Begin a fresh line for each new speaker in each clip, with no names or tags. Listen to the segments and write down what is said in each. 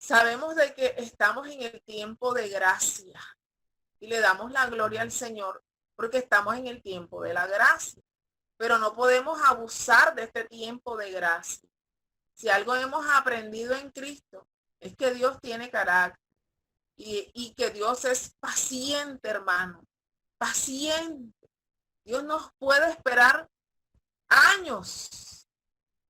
Sabemos de que estamos en el tiempo de gracia y le damos la gloria al Señor porque estamos en el tiempo de la gracia, pero no podemos abusar de este tiempo de gracia. Si algo hemos aprendido en Cristo es que Dios tiene carácter y que Dios es paciente, hermano, paciente. Dios nos puede esperar años,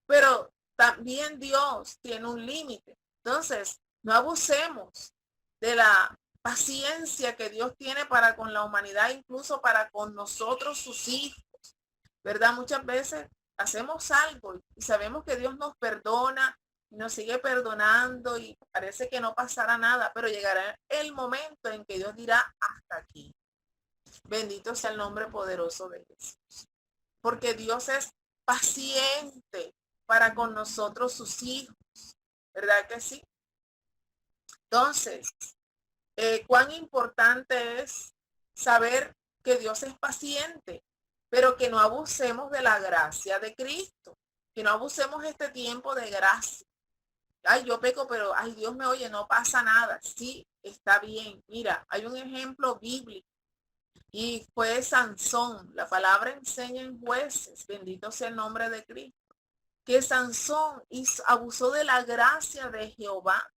pero también Dios tiene un límite. Entonces, no abusemos de la paciencia que Dios tiene para con la humanidad, incluso para con nosotros, sus hijos, ¿verdad? Muchas veces hacemos algo y sabemos que Dios nos perdona y nos sigue perdonando y parece que no pasará nada, pero llegará el momento en que Dios dirá hasta aquí. Bendito sea el nombre poderoso de Jesús. Porque Dios es paciente para con nosotros, sus hijos. ¿Verdad que sí? Entonces, cuán importante es saber que Dios es paciente, pero que no abusemos de la gracia de Cristo, que no abusemos este tiempo de gracia. Ay, yo peco, pero ay, Dios me oye, no pasa nada. Sí, está bien. Mira, hay un ejemplo bíblico y fue Sansón. La palabra enseña en Jueces, bendito sea el nombre de Cristo, que Sansón abusó de la gracia de Jehová,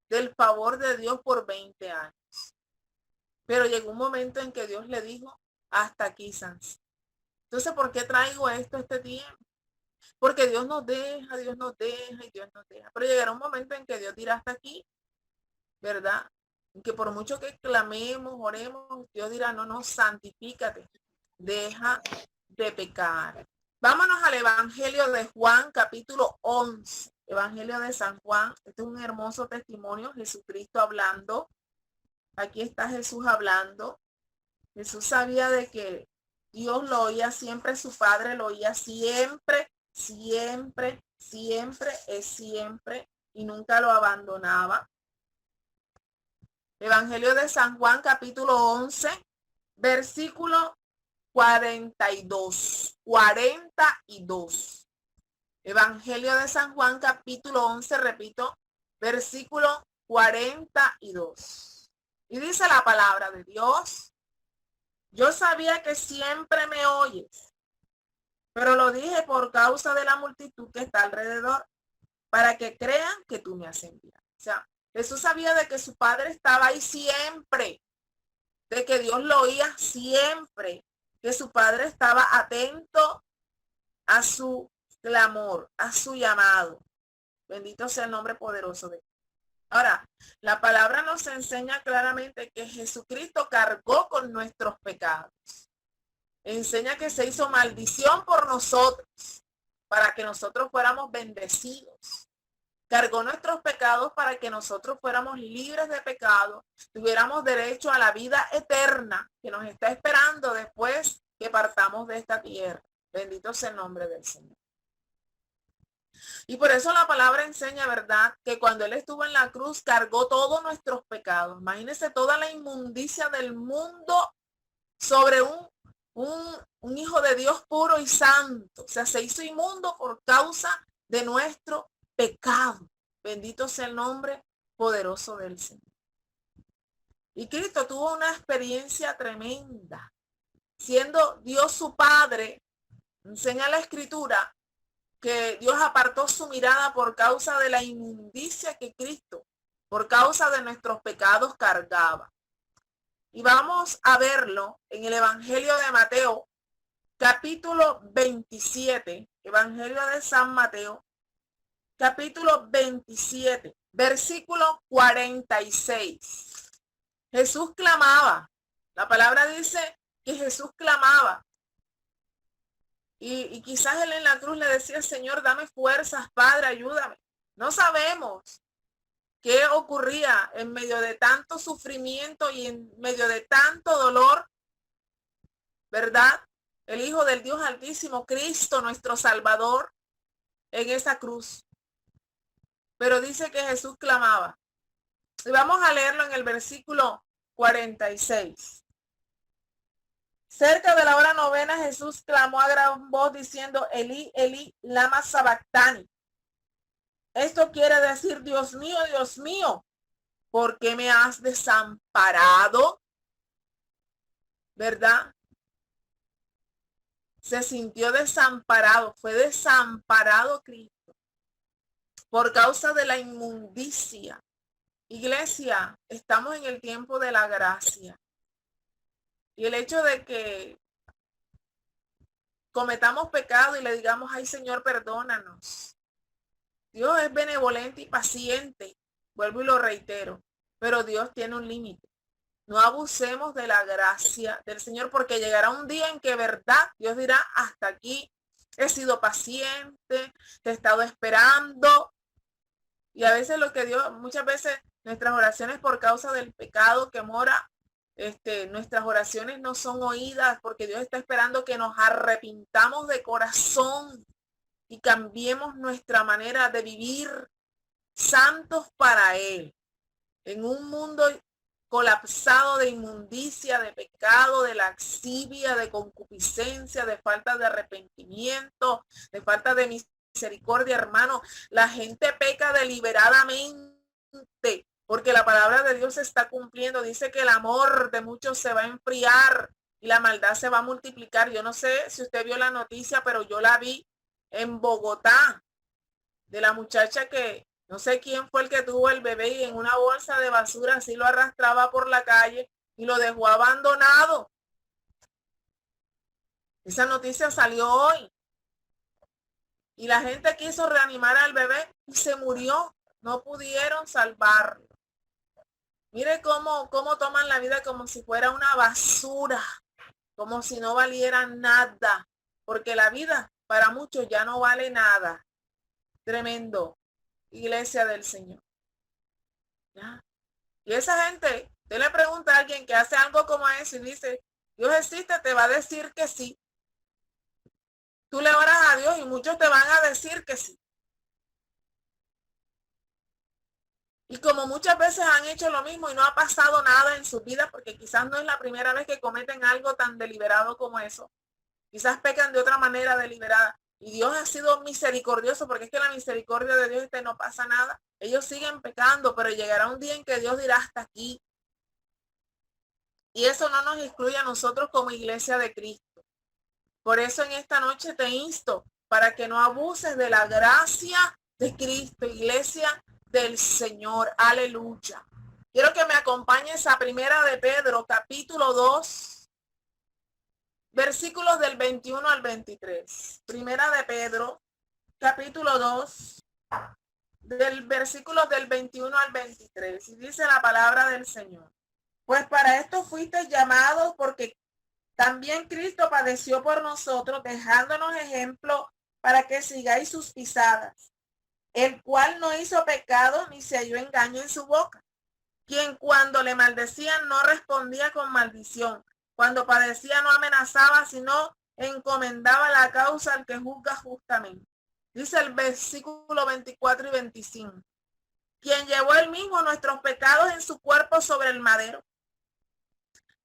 del favor de Dios por 20 años. Pero llegó un momento en que Dios le dijo, hasta aquí, Sansón. Entonces, ¿por qué traigo esto este tiempo? Porque Dios nos deja y Dios nos deja. Pero llegará un momento en que Dios dirá hasta aquí, ¿verdad? Que por mucho que clamemos, oremos, Dios dirá, no, santifícate, deja de pecar. Vámonos al Evangelio de Juan, capítulo 11. Evangelio de San Juan. Este es un hermoso testimonio. Jesucristo hablando. Aquí está Jesús hablando. Jesús sabía de que Dios lo oía siempre, su Padre lo oía siempre, siempre, siempre y nunca lo abandonaba. Evangelio de San Juan, capítulo 11, versículo 42. Evangelio de San Juan, capítulo 11, repito, versículo 42. Y dice la palabra de Dios: yo sabía que siempre me oyes, pero lo dije por causa de la multitud que está alrededor, para que crean que tú me has enviado. O sea, Jesús sabía de que su Padre estaba ahí siempre, de que Dios lo oía siempre, que su Padre estaba atento a su clamor, a su llamado. Bendito sea el nombre poderoso de Dios. Ahora, la palabra nos enseña claramente que Jesucristo cargó con nuestros pecados. Enseña que se hizo maldición por nosotros, para que nosotros fuéramos bendecidos. Cargó nuestros pecados para que nosotros fuéramos libres de pecado, tuviéramos derecho a la vida eterna que nos está esperando después que partamos de esta tierra. Bendito sea el nombre del Señor. Y por eso la palabra enseña, ¿verdad?, que cuando Él estuvo en la cruz cargó todos nuestros pecados. Imagínense toda la inmundicia del mundo sobre un hijo de Dios puro y santo. O sea, se hizo inmundo por causa de nuestro pecado. Bendito sea el nombre poderoso del Señor. Y Cristo tuvo una experiencia tremenda. Siendo Dios su Padre, enseña la Escritura que Dios apartó su mirada por causa de la inmundicia que Cristo, por causa de nuestros pecados, cargaba. Y vamos a verlo en el Evangelio de Mateo, capítulo 27, Evangelio de San Mateo, capítulo 27, versículo 46. Jesús clamaba. La palabra dice que Jesús clamaba. Y quizás Él en la cruz le decía, Señor, dame fuerzas, Padre, ayúdame. No sabemos qué ocurría en medio de tanto sufrimiento y en medio de tanto dolor, ¿verdad? El Hijo del Dios Altísimo, Cristo, nuestro Salvador, en esa cruz. Pero dice que Jesús clamaba. Y vamos a leerlo en el versículo 46. Cerca de la hora novena, Jesús clamó a gran voz diciendo, Elí, Elí, lama sabactani. Esto quiere decir, Dios mío, ¿Por qué me has desamparado? ¿Verdad? Se sintió desamparado, fue desamparado Cristo por causa de la inmundicia. Iglesia, estamos en el tiempo de la gracia. Y el hecho de que cometamos pecado y le digamos, ay Señor, perdónanos. Dios es benevolente y paciente, vuelvo y lo reitero, pero Dios tiene un límite. No abusemos de la gracia del Señor, porque llegará un día en que, verdad, Dios dirá, hasta aquí he sido paciente, te he estado esperando. Y a veces muchas veces nuestras oraciones por causa del pecado que mora, nuestras oraciones no son oídas, porque Dios está esperando que nos arrepintamos de corazón y cambiemos nuestra manera de vivir santos para Él. En un mundo colapsado de inmundicia, de pecado, de laxivia, de concupiscencia, de falta de arrepentimiento, de falta de misericordia, hermano. La gente peca deliberadamente porque la palabra de Dios se está cumpliendo. Dice que el amor de muchos se va a enfriar y la maldad se va a multiplicar. Yo no sé si usted vio la noticia, pero yo la vi en Bogotá, de la muchacha que no sé quién fue el que tuvo el bebé y en una bolsa de basura así lo arrastraba por la calle y lo dejó abandonado. Esa noticia salió hoy. Y la gente quiso reanimar al bebé y se murió. No pudieron salvarlo. Mire cómo toman la vida como si fuera una basura, como si no valiera nada, porque la vida para muchos ya no vale nada. Tremendo, iglesia del Señor. ¿Ya? Y esa gente, usted le pregunta a alguien que hace algo como eso y dice, Dios existe, te va a decir que sí. Tú le oras a Dios y muchos te van a decir que sí. Y como muchas veces han hecho lo mismo y no ha pasado nada en su vida, porque quizás no es la primera vez que cometen algo tan deliberado como eso. Quizás pecan de otra manera deliberada. Y Dios ha sido misericordioso, porque es que la misericordia de Dios no pasa nada. Ellos siguen pecando, pero llegará un día en que Dios dirá hasta aquí. Y eso no nos excluye a nosotros como iglesia de Cristo. Por eso en esta noche te insto para que no abuses de la gracia de Cristo, iglesia del Señor. Aleluya. Quiero que me acompañes a Primera de Pedro, capítulo 2, versículos del 21 al 23. Primera de Pedro, capítulo 2, del versículo del 21 al 23. Y dice la palabra del Señor. Pues para esto fuiste llamados, porque también Cristo padeció por nosotros, dejándonos ejemplo para que sigáis sus pisadas, el cual no hizo pecado ni se halló engaño en su boca, quien cuando le maldecían no respondía con maldición, cuando padecía no amenazaba, sino encomendaba la causa al que juzga justamente. Dice el versículo 24 y 25. Quien llevó él mismo nuestros pecados en su cuerpo sobre el madero,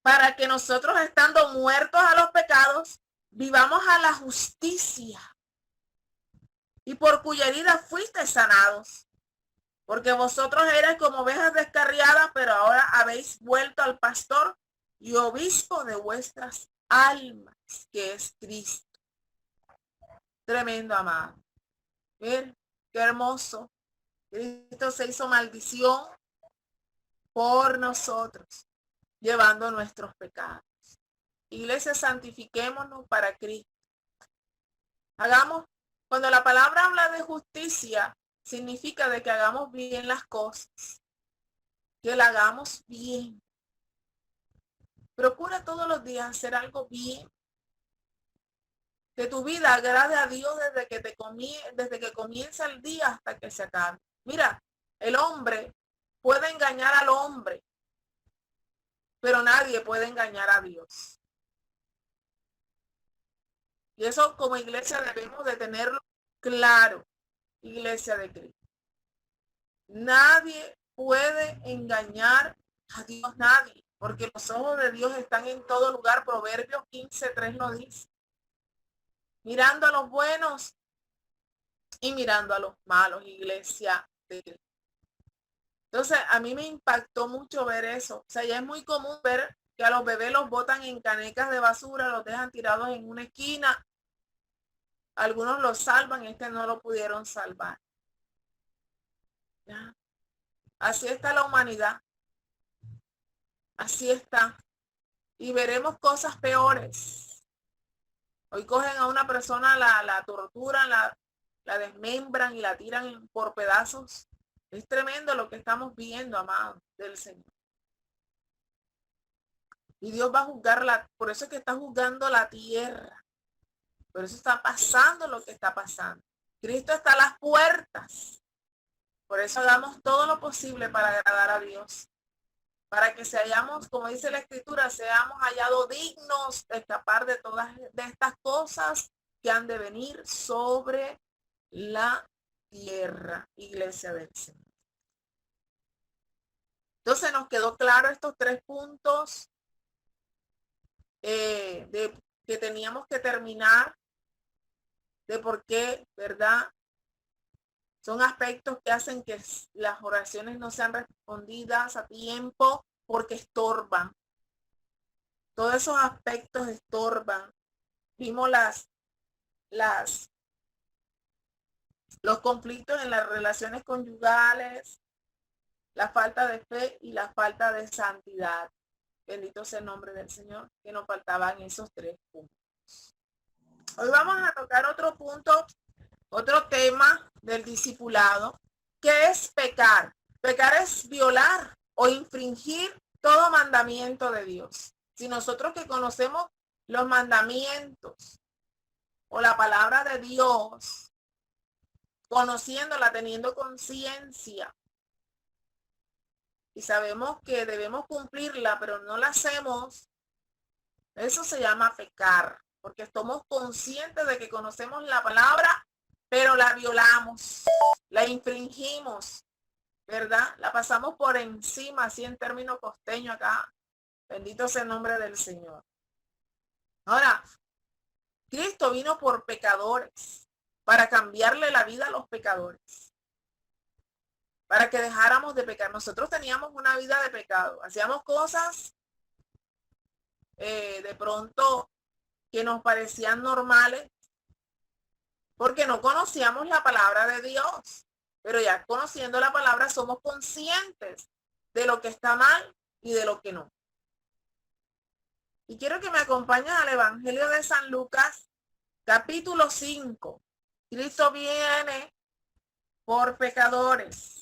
para que nosotros, estando muertos a los pecados, vivamos a la justicia, y por cuya herida fuisteis sanados. Porque vosotros erais como ovejas descarriadas, pero ahora habéis vuelto al pastor y obispo de vuestras almas, que es Cristo. Tremendo, amado. Ver qué hermoso. Cristo se hizo maldición por nosotros, llevando nuestros pecados. Iglesia, santifiquémonos para Cristo. Cuando la palabra habla de justicia, significa de que hagamos bien las cosas, que la hagamos bien. Procura todos los días hacer algo bien. Que tu vida agrade a Dios desde que comienza el día hasta que se acabe. Mira, el hombre puede engañar al hombre, pero nadie puede engañar a Dios. Y eso como iglesia debemos de tenerlo claro, iglesia de Cristo. Nadie puede engañar a Dios, nadie, porque los ojos de Dios están en todo lugar. Proverbios 15:3 lo dice. Mirando a los buenos y mirando a los malos, iglesia de Cristo. Entonces, a mí me impactó mucho ver eso. O sea, ya es muy común ver que a los bebés los botan en canecas de basura, los dejan tirados en una esquina. Algunos los salvan, este no lo pudieron salvar. ¿Ya? Así está la humanidad. Así está. Y veremos cosas peores. Hoy cogen a una persona, la torturan, la desmembran y la tiran por pedazos. Es tremendo lo que estamos viendo, amados del Señor. Y Dios va a juzgarla, por eso es que está juzgando la tierra. Por eso está pasando lo que está pasando. Cristo está a las puertas. Por eso hagamos todo lo posible para agradar a Dios. Para que seamos, como dice la Escritura, seamos hallados dignos de escapar de todas de estas cosas que han de venir sobre la tierra, iglesia del Señor. Entonces nos quedó claro estos 3 puntos que teníamos que terminar, de por qué, ¿verdad? Son aspectos que hacen que las oraciones no sean respondidas a tiempo porque estorban. Todos esos aspectos estorban. Vimos los conflictos en las relaciones conyugales, la falta de fe y la falta de santidad. Bendito sea el nombre del Señor, que nos faltaban esos 3 puntos. Hoy vamos a tocar otro punto, otro tema del discipulado, que es pecar. Pecar es violar o infringir todo mandamiento de Dios. Si nosotros que conocemos los mandamientos o la palabra de Dios, conociéndola, teniendo conciencia, y sabemos que debemos cumplirla, pero no la hacemos, eso se llama pecar, porque estamos conscientes de que conocemos la palabra, pero la violamos, la infringimos, ¿verdad? La pasamos por encima, así en términos costeños acá. Bendito sea el nombre del Señor. Ahora, Cristo vino por pecadores, para cambiarle la vida a los pecadores, para que dejáramos de pecar. Nosotros teníamos una vida de pecado, hacíamos cosas de pronto que nos parecían normales, porque no conocíamos la palabra de Dios. Pero ya conociendo la palabra somos conscientes de lo que está mal y de lo que no. Y quiero que me acompañen al Evangelio de San Lucas, capítulo 5. Cristo viene por pecadores.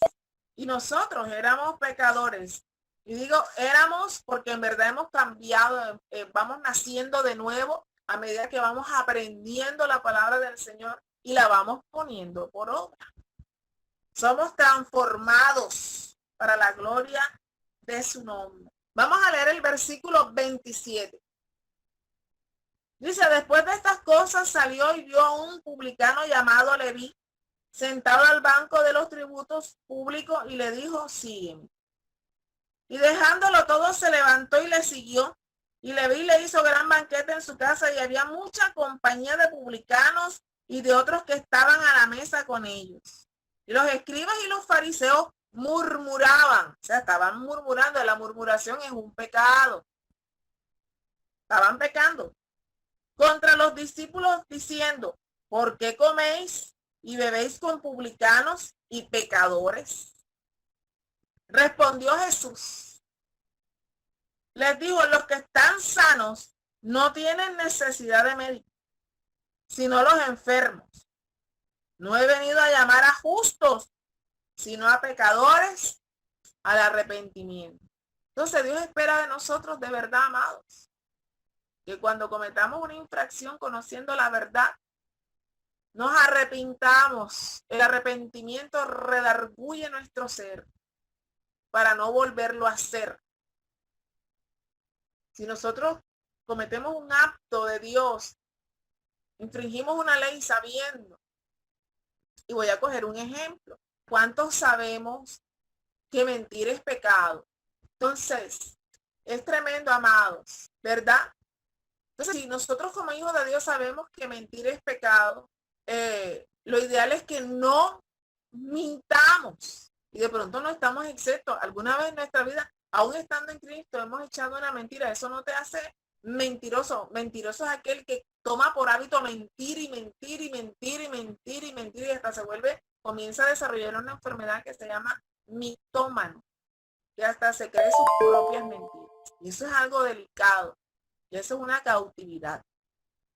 Y nosotros éramos pecadores. Y digo éramos porque en verdad hemos cambiado, vamos naciendo de nuevo a medida que vamos aprendiendo la palabra del Señor y la vamos poniendo por obra. Somos transformados para la gloria de su nombre. Vamos a leer el versículo 27. Dice, después de estas cosas salió y vio a un publicano llamado Leví, sentado al banco de los tributos públicos, y le dijo, sígueme. Y dejándolo todo, se levantó y le siguió. Y Leví le hizo gran banquete en su casa, y había mucha compañía de publicanos y de otros que estaban a la mesa con ellos. Y los escribas y los fariseos murmuraban, o sea, estaban murmurando. La murmuración es un pecado. Estaban pecando contra los discípulos, diciendo, ¿por qué coméis y bebéis con publicanos y pecadores? Respondió Jesús, les digo, los que están sanos no tienen necesidad de médico, sino los enfermos. No he venido a llamar a justos, sino a pecadores al arrepentimiento. Entonces Dios espera de nosotros de verdad, amados, que cuando cometamos una infracción conociendo la verdad, nos arrepintamos. El arrepentimiento redarguye nuestro ser para no volverlo a hacer. Si nosotros cometemos un acto de Dios, infringimos una ley sabiendo, y voy a coger un ejemplo. ¿Cuántos sabemos que mentir es pecado? Entonces, es tremendo, amados, ¿verdad? Entonces, si nosotros como hijos de Dios sabemos que mentir es pecado, lo ideal es que no mintamos. Y de pronto no estamos exentos. Alguna vez en nuestra vida, aún estando en Cristo, hemos echado una mentira. Eso no te hace mentiroso. Mentiroso es aquel que toma por hábito mentir y mentir y mentir y mentir y mentir y hasta comienza a desarrollar una enfermedad que se llama mitómano, que hasta se cree sus propias mentiras. Y eso es algo delicado. Y eso es una cautividad.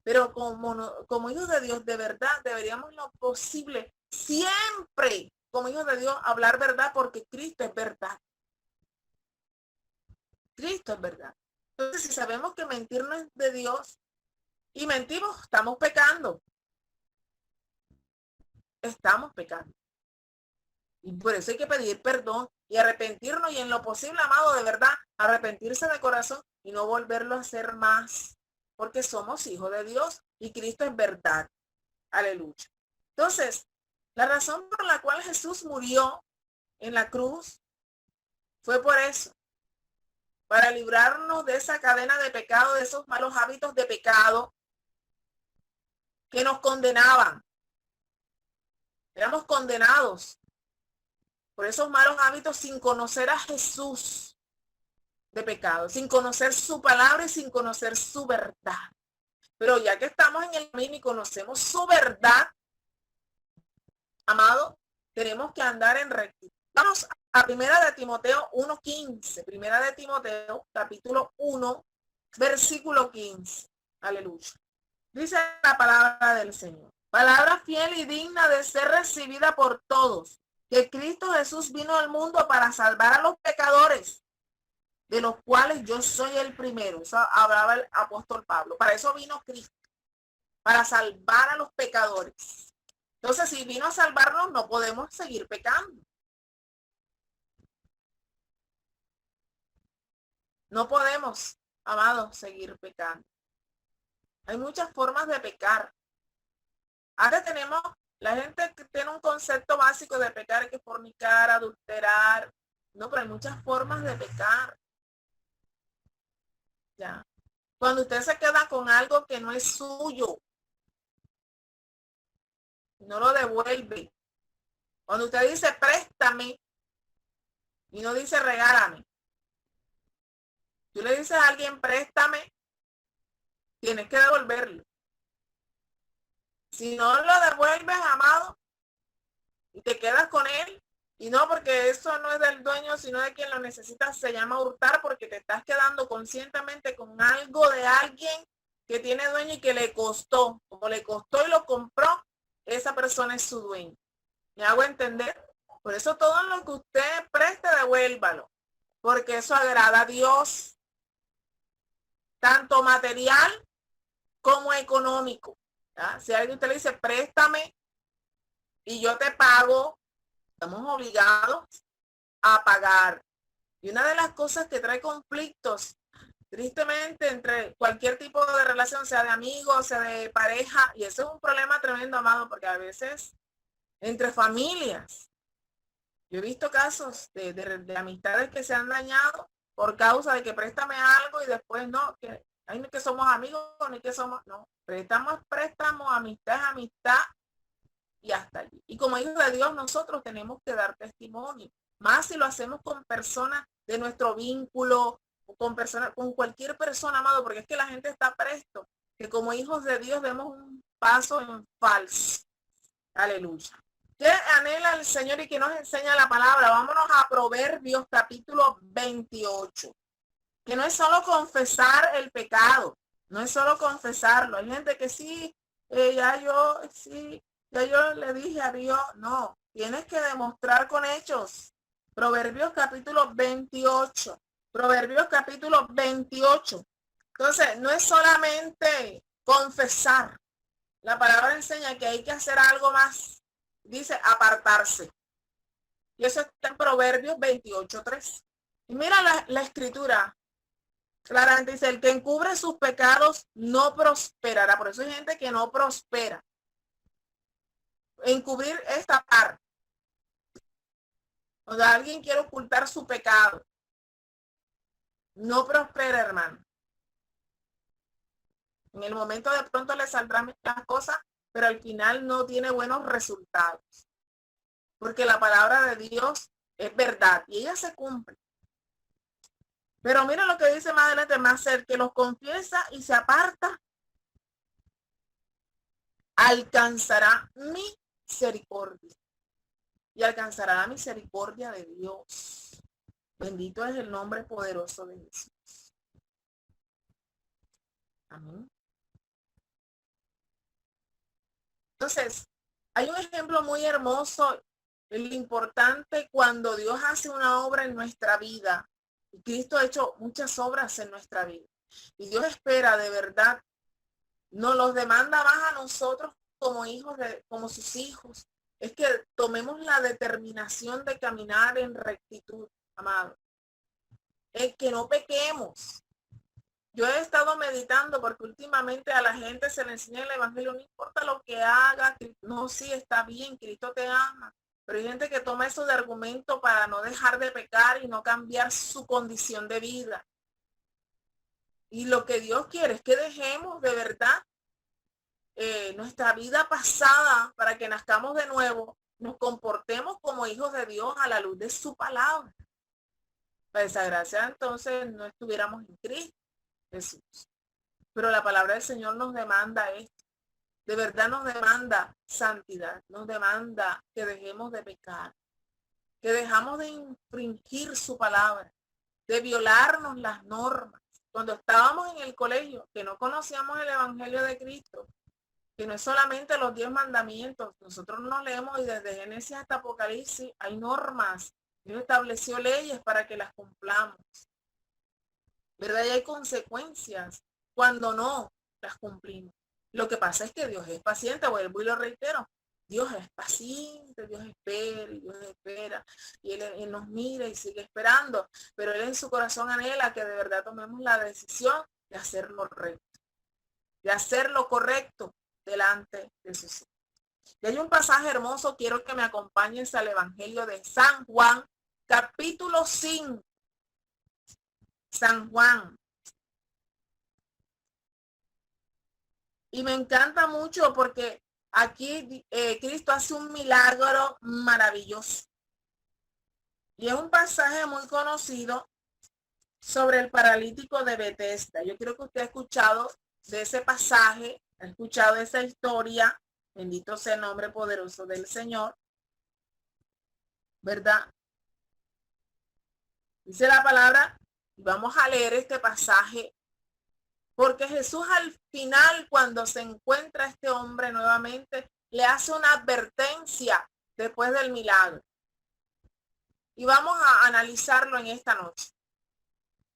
Pero como hijos de Dios, de verdad, deberíamos lo posible siempre, como hijos de Dios, hablar verdad porque Cristo es verdad. Cristo es verdad. Entonces, si sabemos que mentir no es de Dios y mentimos, estamos pecando. Estamos pecando. Y por eso hay que pedir perdón y arrepentirnos y en lo posible, amado, de verdad, arrepentirse de corazón y no volverlo a hacer más. Porque somos hijos de Dios y Cristo es verdad. Aleluya. Entonces, la razón por la cual Jesús murió en la cruz fue por eso. Para librarnos de esa cadena de pecado, de esos malos hábitos de pecado que nos condenaban. Éramos condenados por esos malos hábitos sin conocer a Jesús de pecado, sin conocer su palabra y sin conocer su verdad. Pero ya que estamos en el camino y conocemos su verdad, amado, tenemos que andar en rectitud. Vamos a Primera de Timoteo 1:15. Primera de Timoteo, capítulo 1, versículo 15. Aleluya. Dice la palabra del Señor. Palabra fiel y digna de ser recibida por todos. Que Cristo Jesús vino al mundo para salvar a los pecadores, de los cuales yo soy el primero. Eso hablaba el apóstol Pablo. Para eso vino Cristo, para salvar a los pecadores. Entonces, si vino a salvarnos, no podemos seguir pecando. No podemos, amados, seguir pecando. Hay muchas formas de pecar. Ahora tenemos, la gente que tiene un concepto básico de pecar, que fornicar, adulterar. No, pero hay muchas formas de pecar. Ya. Cuando usted se queda con algo que no es suyo, no lo devuelve. Cuando usted dice préstame y no dice regálame. Tú le dices a alguien préstame, tienes que devolverlo. Si no lo devuelves, amado, y te quedas con él, y no porque eso no es del dueño, sino de quien lo necesita, se llama hurtar porque te estás quedando conscientemente con algo de alguien que tiene dueño y que le costó. Como le costó y lo compró, esa persona es su dueño. ¿Me hago entender? Por eso todo lo que usted preste, devuélvalo, porque eso agrada a Dios, tanto material como económico. ¿Ya? Si alguien usted le dice, préstame y yo te pago, estamos obligados a pagar. Y una de las cosas que trae conflictos, tristemente, entre cualquier tipo de relación, sea de amigos, sea de pareja, y eso es un problema tremendo, amado, porque a veces entre familias, yo he visto casos de amistades que se han dañado por causa de que préstame algo y después no, que hay que somos amigos, ni que somos, no, préstamo, amistad es amistad y hasta allí. Y como hijos de Dios, nosotros tenemos que dar testimonio, más si lo hacemos con personas de nuestro vínculo, o con personas, con cualquier persona, amado, porque es que la gente está presto, que como hijos de Dios demos un paso en falso. Aleluya. ¿Qué anhela el Señor y que nos enseña la palabra? Vámonos a Proverbios capítulo 28. Que no es solo confesar el pecado, no es solo confesarlo. Hay gente que sí, ya yo le dije a Dios, no, tienes que demostrar con hechos. Proverbios capítulo 28. Proverbios capítulo 28. Entonces, no es solamente confesar. La palabra enseña que hay que hacer algo más. Dice apartarse. Y eso está en Proverbios 28:3. Y mira la escritura. Claramente dice, el que encubre sus pecados no prosperará. Por eso hay gente que no prospera. Encubrir es tapar. Cuando alguien quiere ocultar su pecado, no prospera, hermano. En el momento de pronto le saldrán las cosas, pero al final no tiene buenos resultados. Porque la palabra de Dios es verdad y ella se cumple. Pero mira lo que dice más adelante, más el que los confiesa y se aparta, alcanzará misericordia. Y alcanzará la misericordia de Dios. Bendito es el nombre poderoso de Jesús. Amén. Entonces, hay un ejemplo muy hermoso, el importante cuando Dios hace una obra en nuestra vida. Y Cristo ha hecho muchas obras en nuestra vida. Y Dios espera de verdad, nos los demanda más a nosotros como hijos, como sus hijos. Es que tomemos la determinación de caminar en rectitud, amado. Es que no pequemos. Yo he estado meditando porque últimamente a la gente se le enseña el evangelio, no importa lo que haga, no, sí, está bien, Cristo te ama. Pero hay gente que toma eso de argumento para no dejar de pecar y no cambiar su condición de vida. Y lo que Dios quiere es que dejemos de verdad nuestra vida pasada para que nazcamos de nuevo, nos comportemos como hijos de Dios a la luz de su palabra. Para esa gracia entonces no estuviéramos en Cristo Jesús. Pero la palabra del Señor nos demanda esto. De verdad nos demanda santidad, nos demanda que dejemos de pecar, que dejamos de infringir su palabra, de violarnos las normas. Cuando estábamos en el colegio, que no conocíamos el evangelio de Cristo, que no es solamente los 10 mandamientos, nosotros nos leemos y desde Génesis hasta Apocalipsis hay normas. Dios estableció leyes para que las cumplamos. ¿Verdad? Y hay consecuencias cuando no las cumplimos. Lo que pasa es que Dios es paciente, vuelvo y lo reitero. Dios es paciente, Dios espera, y él nos mira y sigue esperando, pero Él en su corazón anhela que de verdad tomemos la decisión de hacer lo recto, de hacer lo correcto delante de sus hijos. Y hay un pasaje hermoso, quiero que me acompañes al Evangelio de San Juan, capítulo 5. San Juan. Y me encanta mucho porque aquí Cristo hace un milagro maravilloso. Y es un pasaje muy conocido sobre el paralítico de Betesda. Yo creo que usted ha escuchado de ese pasaje, ha escuchado esa historia. Bendito sea el nombre poderoso del Señor. ¿Verdad? Dice la palabra, vamos a leer este pasaje, porque Jesús al final, cuando se encuentra este hombre nuevamente, le hace una advertencia después del milagro. Y vamos a analizarlo en esta noche.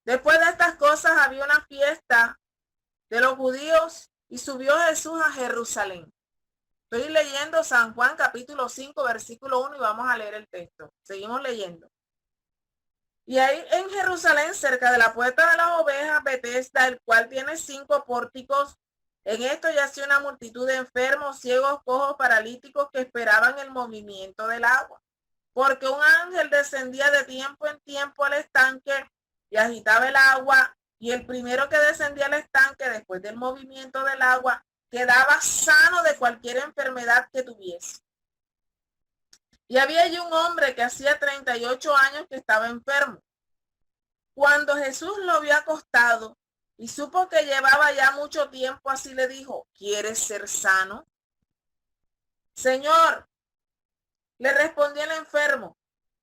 Después de estas cosas había una fiesta de los judíos y subió Jesús a Jerusalén. Estoy leyendo San Juan capítulo 5, versículo 1 y vamos a leer el texto. Seguimos leyendo. Y ahí en Jerusalén, cerca de la puerta de las ovejas, Betesda, el cual tiene 5 pórticos, en esto yacía una multitud de enfermos, ciegos, cojos, paralíticos que esperaban el movimiento del agua. Porque un ángel descendía de tiempo en tiempo al estanque y agitaba el agua, y el primero que descendía al estanque después del movimiento del agua quedaba sano de cualquier enfermedad que tuviese. Y había allí un hombre que hacía 38 años que estaba enfermo. Cuando Jesús lo vio acostado y supo que llevaba ya mucho tiempo así, le dijo, ¿quieres ser sano? Señor, le respondió el enfermo,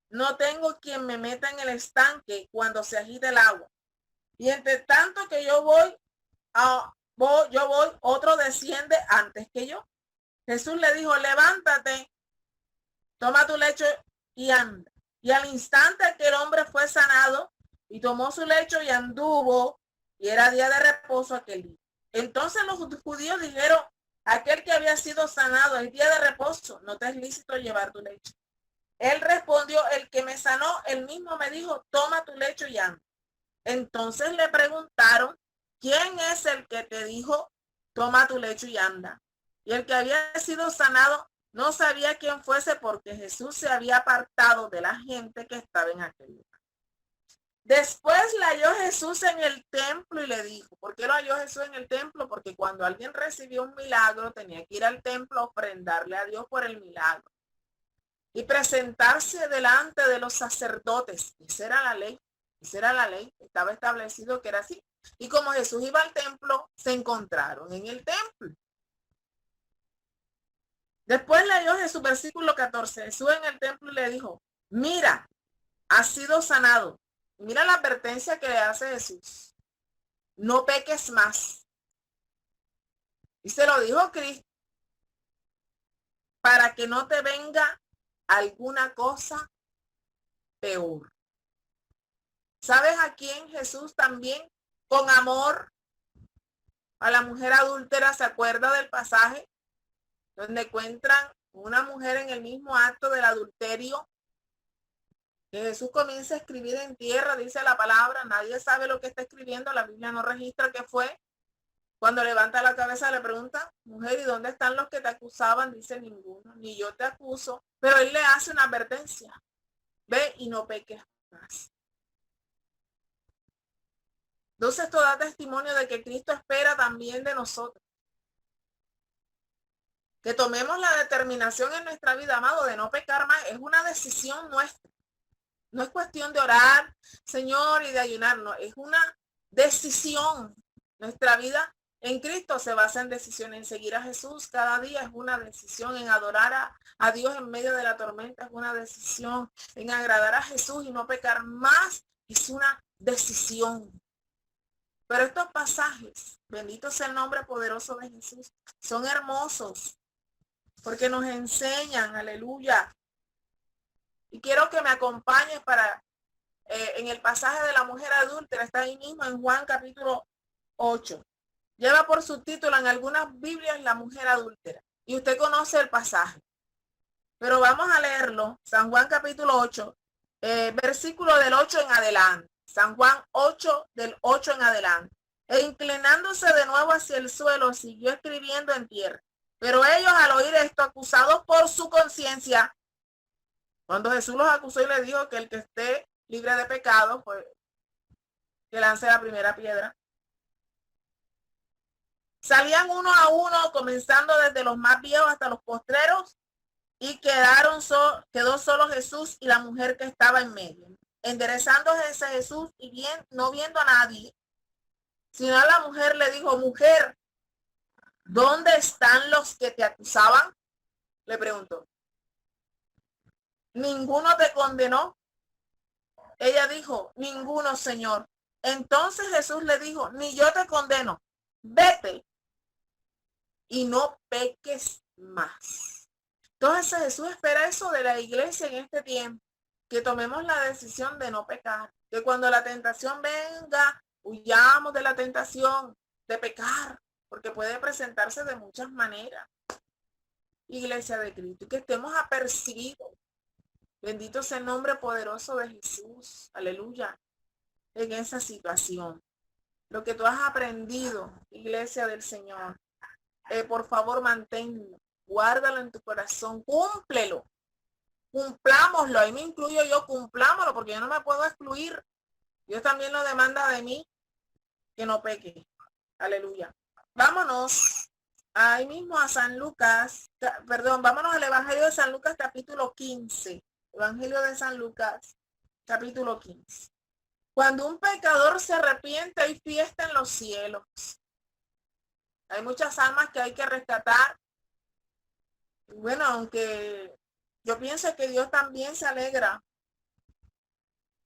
no tengo quien me meta en el estanque cuando se agite el agua. Y entre tanto que yo voy, otro desciende antes que yo. Jesús le dijo, levántate, toma tu lecho y anda. Y al instante que el hombre fue sanado y tomó su lecho y anduvo, y era día de reposo aquel día. Entonces los judíos dijeron, aquel que había sido sanado es día de reposo, no te es lícito llevar tu lecho. Él respondió, el que me sanó, él mismo me dijo, toma tu lecho y anda. Entonces le preguntaron, ¿quién es el que te dijo, toma tu lecho y anda? Y el que había sido sanado no sabía quién fuese porque Jesús se había apartado de la gente que estaba en aquel lugar. Después la halló Jesús en el templo y le dijo, ¿por qué lo halló Jesús en el templo? Porque cuando alguien recibió un milagro tenía que ir al templo a ofrendarle a Dios por el milagro. y presentarse delante de los sacerdotes. Esa era la ley. Esa era la ley. Estaba establecido que era así. Y como Jesús iba al templo, se encontraron en el templo. Después leyó Jesús, versículo 14. Jesús en el templo le dijo, mira, has sido sanado. Mira la advertencia que le hace Jesús. No peques más. Y se lo dijo Cristo, para que no te venga alguna cosa peor. ¿Sabes a quién Jesús también? Con amor a la mujer adúltera. ¿Se acuerda del pasaje donde encuentran una mujer en el mismo acto del adulterio? Que Jesús comienza a escribir en tierra, dice la palabra. Nadie sabe lo que está escribiendo. La Biblia no registra qué fue. Cuando levanta la cabeza le pregunta, mujer, ¿y dónde están los que te acusaban? Dice, ninguno, ni yo te acuso. Pero él le hace una advertencia. Ve y no peques más. Entonces esto da testimonio de que Cristo espera también de nosotros. Que tomemos la determinación en nuestra vida, amado, de no pecar más. Es una decisión nuestra. No es cuestión de orar, Señor, y de ayunar. No, es una decisión. Nuestra vida en Cristo se basa en decisión, en seguir a Jesús cada día es una decisión, en adorar a Dios en medio de la tormenta es una decisión, en agradar a Jesús y no pecar más es una decisión. Pero estos pasajes, bendito sea el nombre poderoso de Jesús, son hermosos porque nos enseñan, aleluya. Y quiero que me acompañes para, en el pasaje de la mujer adúltera, está ahí mismo en Juan capítulo 8. Lleva por subtítulo en algunas Biblias la mujer adúltera. Y usted conoce el pasaje. Pero vamos a leerlo. San Juan capítulo 8, versículo del 8 en adelante. San Juan 8, del 8 en adelante. E inclinándose de nuevo hacia el suelo, siguió escribiendo en tierra. Pero ellos al oír esto, acusados por su conciencia, cuando Jesús los acusó y les dijo que el que esté libre de pecado, pues que lance la primera piedra. Salían uno a uno, comenzando desde los más viejos hasta los postreros, y quedó solo Jesús y la mujer que estaba en medio. Enderezándose Jesús y no viendo a nadie, sino a la mujer le dijo, mujer, ¿dónde están los que te acusaban? Le preguntó. ¿Ninguno te condenó? Ella dijo, ninguno, Señor. Entonces Jesús le dijo, ni yo te condeno, vete y no peques más. Entonces Jesús espera eso de la iglesia en este tiempo, que tomemos la decisión de no pecar, que cuando la tentación venga, huyamos de la tentación de pecar, porque puede presentarse de muchas maneras. Iglesia de Cristo, y que estemos apercibidos. Bendito sea el nombre poderoso de Jesús, aleluya, en esa situación. Lo que tú has aprendido, iglesia del Señor, por favor manténlo, guárdalo en tu corazón, cúmplelo, cumplámoslo, ahí me incluyo yo, cumplámoslo, porque yo no me puedo excluir. Dios también lo demanda de mí, que no peque, aleluya. Vámonos ahí mismo a San Lucas, vámonos al Evangelio de San Lucas capítulo 15, Evangelio de San Lucas capítulo 15. Cuando un pecador se arrepiente, hay fiesta en los cielos. Hay muchas almas que hay que rescatar. Bueno, aunque yo pienso que Dios también se alegra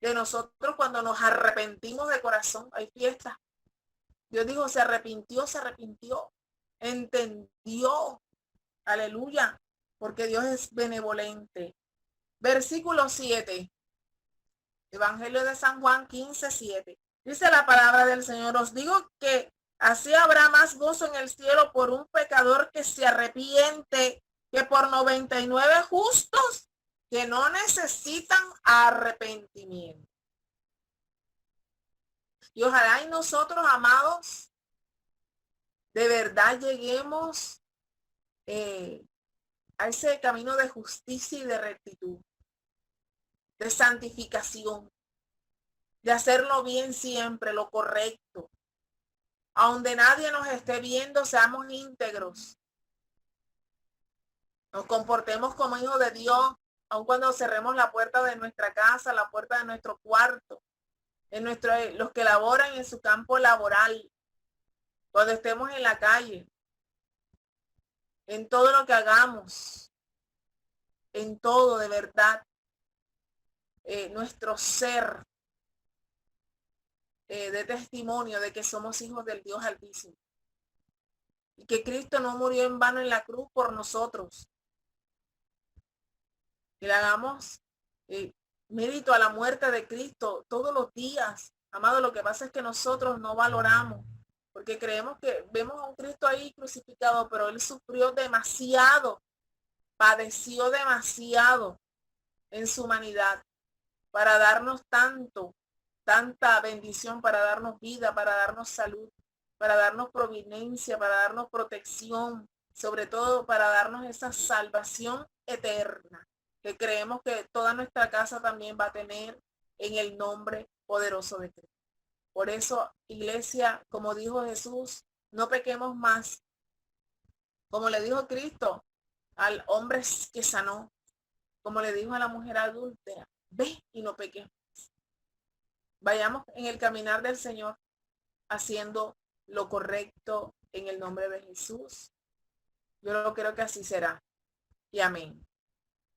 de nosotros cuando nos arrepentimos de corazón. Hay fiesta. Dios dijo, se arrepintió, entendió. Aleluya, porque Dios es benevolente. Versículo 7. Evangelio de San Juan 15, 7. Dice la palabra del Señor, os digo que así habrá más gozo en el cielo por un pecador que se arrepiente que por 99 justos que no necesitan arrepentimiento. Y ojalá y nosotros, amados, de verdad lleguemos a ese camino de justicia y de rectitud, de santificación, de hacerlo bien siempre, lo correcto. A donde nadie nos esté viendo, seamos íntegros. Nos comportemos como hijos de Dios, aun cuando cerremos la puerta de nuestra casa, la puerta de nuestro cuarto, los que laboran en su campo laboral, cuando estemos en la calle, en todo lo que hagamos, en todo de verdad, nuestro ser de testimonio de que somos hijos del Dios Altísimo y que Cristo no murió en vano en la cruz por nosotros. Que le hagamos mérito a la muerte de Cristo todos los días. Amado, lo que pasa es que nosotros no valoramos, porque creemos que vemos a un Cristo ahí crucificado, pero él sufrió demasiado, padeció demasiado en su humanidad para darnos tanta bendición, para darnos vida, para darnos salud, para darnos providencia, para darnos protección, sobre todo para darnos esa salvación eterna que creemos que toda nuestra casa también va a tener en el nombre poderoso de Cristo. Por eso, iglesia, como dijo Jesús, no pequemos más. Como le dijo Cristo al hombre que sanó, como le dijo a la mujer adúltera, ve y no peques. Vayamos en el caminar del Señor haciendo lo correcto en el nombre de Jesús. Yo creo que así será. Y amén.